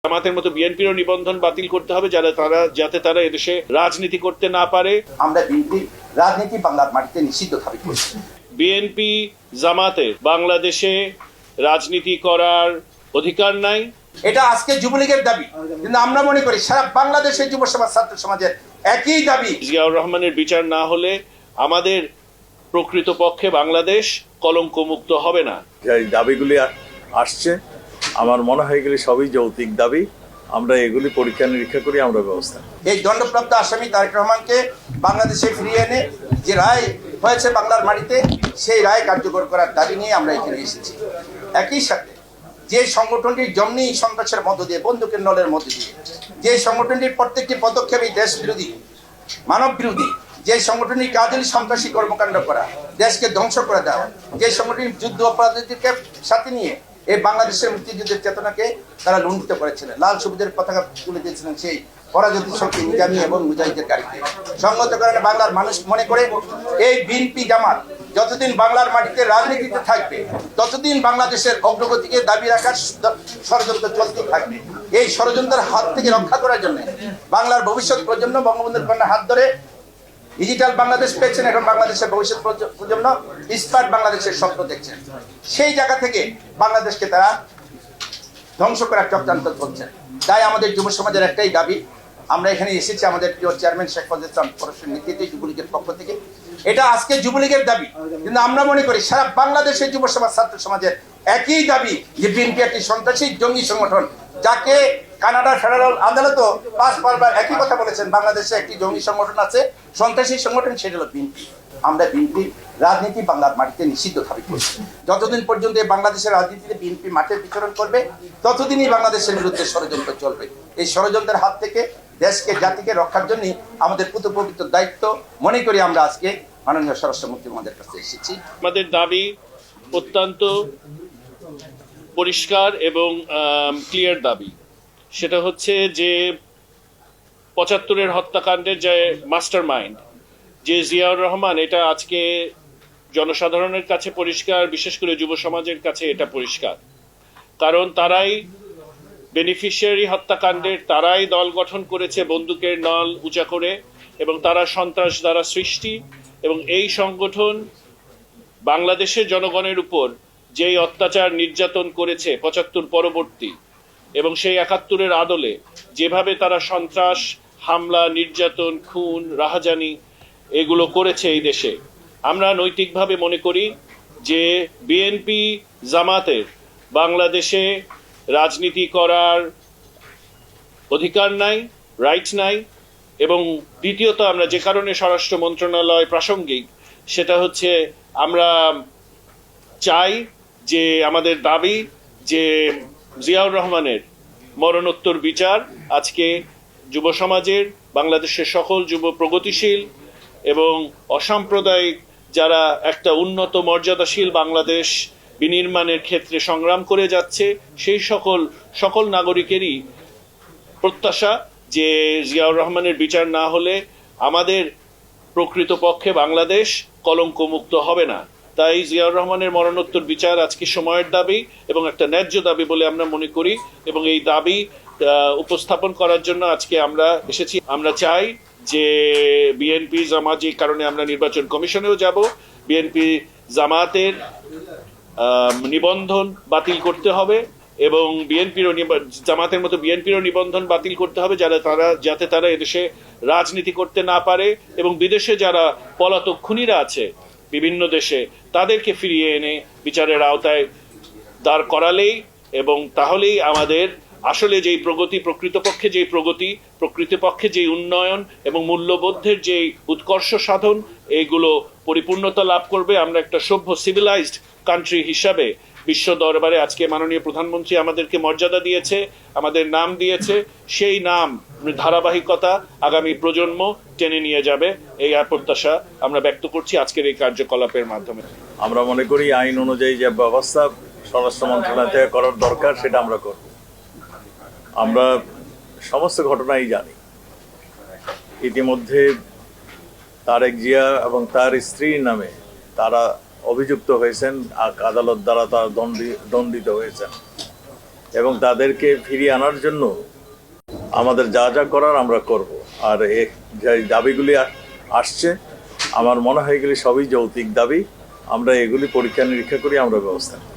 জামাতের মতো বিএনপিরও নিবন্ধন বাতিল করতে হবে যাতে তারা এদেশে রাজনীতি করতে না পারে। আমরা বিএনপি রাজনীতি বাংলার মাটিতে নিষিদ্ধ দাবি করছি। বিএনপি জামাতের বাংলাদেশে রাজনীতি করার অধিকার নাই। এটা আজকে যুবলীগের দাবি, কিন্তু আমরা মনে করি সারা বাংলাদেশের যুব সমাজ, ছাত্র সমাজের একই দাবি। জিয়াউর রহমানের বিচার না হলে আমাদের প্রকৃতপক্ষে বাংলাদেশ কলঙ্ক মুক্ত হবে না। এই দাবিগুলি আসছে, আমার মনে হয় এগুলি সবই যৌক্তিক দাবি। আমরা এগুলি পরীক্ষা নিরীক্ষা করি, আমরা ব্যবস্থা। এই দণ্ডপ্রাপ্ত আসামি তারেক রহমানকে বাংলাদেশে ফিরিয়ে এনে যে রায় হয়েছে বাংলার মাটিতে, সেই রায় কার্যকর করার দাবি নিয়ে আমরা এখানে এসেছি। একই সাথে যে সংগঠনটির জন্যই সন্ত্রাসের মধ্য দিয়ে, বন্দুকের নলের মধ্য দিয়ে, যে সংগঠনটির প্রত্যেকটি পদক্ষেপই দেশ বিরোধী, মানব বিরোধী, যে সংগঠনটির কাজের সন্ত্রাসী কর্মকাণ্ড করা, দেশকে ধ্বংস করে দেওয়া, যে সংগঠনটির যুদ্ধ অপরাধীদেরকে সাথে নিয়ে এই বাংলাদেশের মুক্তিযুদ্ধের চেতনাকে তারা লুণ্ঠিত করেছিলেন, লাল সবুজের পতাকা তুলে দিয়েছিলেন সেই পরাজিত শক্তি নিজামী এবং মুজাহিদের গাড়িতে। সঙ্গত কারণে বাংলার মানুষ মনে করে এই বিএনপি জামাত যতদিন বাংলার মাটিতে রাজনীতিতে থাকবে, ততদিন বাংলাদেশের অগ্রগতিকে দাবি রাখার ষড়যন্ত্র চলতে থাকবে। এই ষড়যন্ত্রের হাত থেকে রক্ষা করার জন্য বাংলার ভবিষ্যৎ প্রজন্ম বঙ্গবন্ধুর কন্যার হাত ধরে ডিজিটাল বাংলাদেশ পেয়েছেন, এখন বাংলাদেশের ভবিষ্যৎ প্রজন্ম স্মার্ট বাংলাদেশের স্বপ্ন দেখছেন। সেই জায়গা থেকে বাংলাদেশকে তারা ধ্বংস করার চক্রান্ত চলছেন। তাই আমাদের যুব সমাজের একটাই দাবি, আমরা এখানে এসেছি আমাদের প্রিয় চেয়ারম্যান শেখ ফজল ইসলাম পরশের নেতৃত্বে যুবলীগের পক্ষ থেকে। এটা আজকে যুবলীগের দাবি, কিন্তু আমরা মনে করি সারা বাংলাদেশের যুব সমাজ, ছাত্র সমাজের একই দাবি যে বিএনপি একটি সন্ত্রাসী জঙ্গি সংগঠন, যাকে কানাডার ফেডারেল আদালতও 5 বারবার একই কথা বলেছেন, বাংলাদেশে একটি জঙ্গি সংগঠন আছে, সন্ত্রাসী সংগঠন, সেটা হলো বিএনপি। আমরা বিএনপি রাজনীতি বাংলার মাটিতে নিষিদ্ধ দাবি করছি। যতদিন পর্যন্ত বাংলাদেশের রাজনীতিতে বিএনপি মাঠে বিচরণ করবে, ততদিনই বাংলাদেশের বিরুদ্ধে ষড়যন্ত্র চলবে। এই ষড়যন্ত্রের হাত থেকে দেশকে, জাতিকে রক্ষার জন্য আমাদের পবিত্র দায়িত্ব মনে করি আমরা আজকে মাননীয় স্বরাষ্ট্রমন্ত্রী মহোদয়ের কাছে এসেছি। আমাদের দাবি অত্যন্ত পরিষ্কার এবং ক্লিয়ার দাবি। সেটা হচ্ছে যে 75-এর হত্যাকাণ্ডের যে মাস্টার মাইন্ড যে জিয়াউর রহমান, এটা আজকে জনসাধারণের কাছে পরিষ্কার, বিশেষ করে যুব সমাজের কাছে এটা পরিষ্কার। কারণ তারাই বেনিফিশিয়ারি হত্যাকাণ্ডের, তারাই দল গঠন করেছে বন্দুকের নল উঁচা করে, এবং তারা সন্ত্রাস দ্বারা সৃষ্টি। এবং এই সংগঠন বাংলাদেশের জনগণের উপর যেই অত্যাচার নির্যাতন করেছে 75 পরবর্তী এবং সেই 71-এর আদলে, যেভাবে তারা সন্ত্রাস, হামলা, নির্যাতন, খুন, রাহাজানি এগুলো করেছে এই দেশে, আমরা নৈতিকভাবে মনে করি যে বিএনপি জামাতের বাংলাদেশে রাজনীতি করার অধিকার নাই, রাইট নাই। এবং দ্বিতীয়ত, আমরা যে কারণে স্বরাষ্ট্র মন্ত্রণালয় প্রাসঙ্গিক, সেটা হচ্ছে আমরা চাই যে আমাদের দাবি যে জিয়াউর রহমানের মরণোত্তর বিচার আজকে যুব সমাজের, বাংলাদেশের সকল যুব প্রগতিশীল এবং অসাম্প্রদায়িক যারা একটা উন্নত মর্যাদাশীল বাংলাদেশ বিনির্মাণের ক্ষেত্রে সংগ্রাম করে যাচ্ছে, সেই সকল নাগরিকেরই প্রত্যাশা যে জিয়াউর রহমানের বিচার না হলে আমাদের প্রকৃতপক্ষে বাংলাদেশ কলঙ্ক মুক্ত হবে না। তাই জিয়াউর রহমানের মরণোত্তর বিচার আজকে সময়ের দাবি এবং একটা ন্যায্য দাবি বলে আমরা মনে করি, এবং এই দাবি উপস্থাপন করার জন্য আজকে আমরা এসেছি। আমরা চাই যে বিএনপি জামাত, যে কারণে আমরা নির্বাচন কমিশনেও যাব, বিএনপি জামাতের নিবন্ধন বাতিল করতে হবে এবং জামাতের মতো বিএনপিরও নিবন্ধন বাতিল করতে হবে যাতে তারা এদেশে রাজনীতি করতে না পারে, এবং বিদেশে যারা পলাতক খুনিরা আছে বিভিন্ন দেশে, তাদেরকে ফিরিয়ে এনে বিচারের আওতায় দাঁড় করালেই, এবং তাহলেই আমাদের আসলে যেই প্রগতি, প্রকৃতপক্ষে যেই উন্নয়ন এবং মূল্যবোধের যেই উৎকর্ষ সাধন, এইগুলো পরিপূর্ণতা লাভ করবে। আমরা একটা সভ্য সিভিলাইজড কান্ট্রি হিসাবে বিশ্ব দরবারে আজকে মাননীয় প্রধানমন্ত্রী আমাদেরকে মর্যাদা দিয়েছে, আমাদের নাম দিয়েছে, সেই নাম ধারাবাহিকতা আগামী প্রজন্ম টেনে নিয়ে যাবে, এই প্রত্যাশা আমরা ব্যক্ত করছি আজকের এই কার্যকলাপের মাধ্যমে। আমরা মনে করি আইন অনুযায়ী যে ব্যবস্থা স্বরাষ্ট্র মন্ত্রণালয় থেকে করার দরকার, সেটা আমরা করব। আমরা সমস্ত ঘটনাই জানি। ইতিমধ্যে তারেক জিয়া এবং তার স্ত্রীর নামে তারা অভিযুক্ত হয়েছেন, আদালত দ্বারা তারা দণ্ডিত হয়েছেন। এবং তাদেরকে ফিরিয়ে আনার জন্য আমাদের যা যা করার আমরা করব। আর যে দাবিগুলি আসছে আমার মনে হয় এগুলি সবই যৌক্তিক দাবি, আমরা এগুলি পরীক্ষা নিরীক্ষা করি, আমরা ব্যবস্থা নেব।